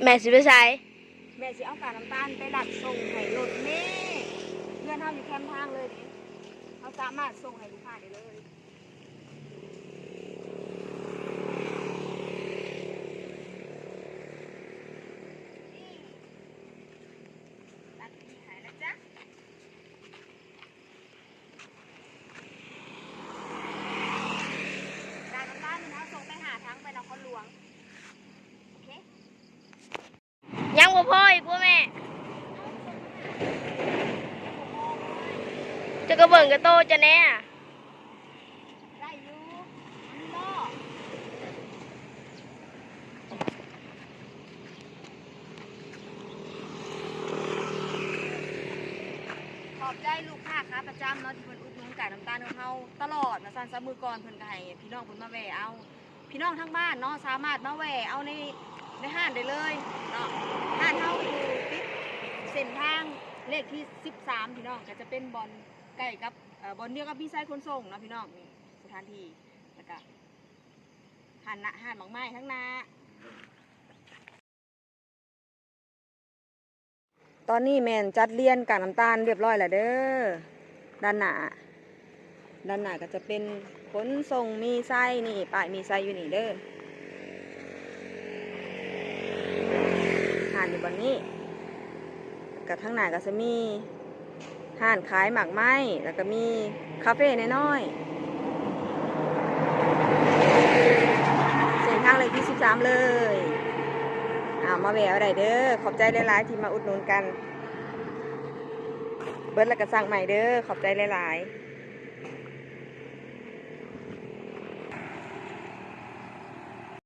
แม่สิไปใช้แม่สิเอากากน้ำตาลไปดัดส่งให้รถเมล์เพื่อนเฮาอยู่แคมป์ทางเลยดิเขาสามารถส่งให้ลูกค้าได้เลยตัดที่หายแล้วจ้ะกากน้ำตาลมันเอาส่งไปหาทางไปนครหลวงโอเคยังบ่พออีกว่าแม่จะกระเบิ่งกระโตจะแน่ได้อยู่มันบ่ขอบใจลูกค้าครับประจำเนาะที่เพิ่นอุดหนุนไก่น้ำตาลของเฮาตลอดนะซันซะมือก่อนเพิ่นก็ให้พี่น้องเพิ่นมาแวะเอาพี่น้องทั้งบ้านเนาะสามารถมาแวะเอาในห้างได้เลยเนาะห้างเฮาอยู่ติดเส้นทางเลขที่13พี่น้องก็จะเป็นบอนใกล้กับบอนเดียวกับพี่ไซขนส่งเนาะพี่น้องนี่สถานที่แล้วก็ห้างหมากไม้ทั้งนาตอนนี้แม่นจัดเรียนกากน้ำตาลเรียบร้อยแล้วเด้อด้านหน้าก็จะเป็นขนส่งมีไส้นี่ป้ายมีไส้อยู่นี่เด้อห่านอยู่บนนี้กับทั้งหน้าก็จะมีห่านขายหมากไม้แล้วก็มีคาเฟ่น้อยๆเส้นทางเลยที่13เลยมาแวะอะไรเด้อขอบใจหลายๆที่มาอุดหนุนกันเบิร์ดแล้วก็สั่งใหม่เด้อขอบใจหลายๆ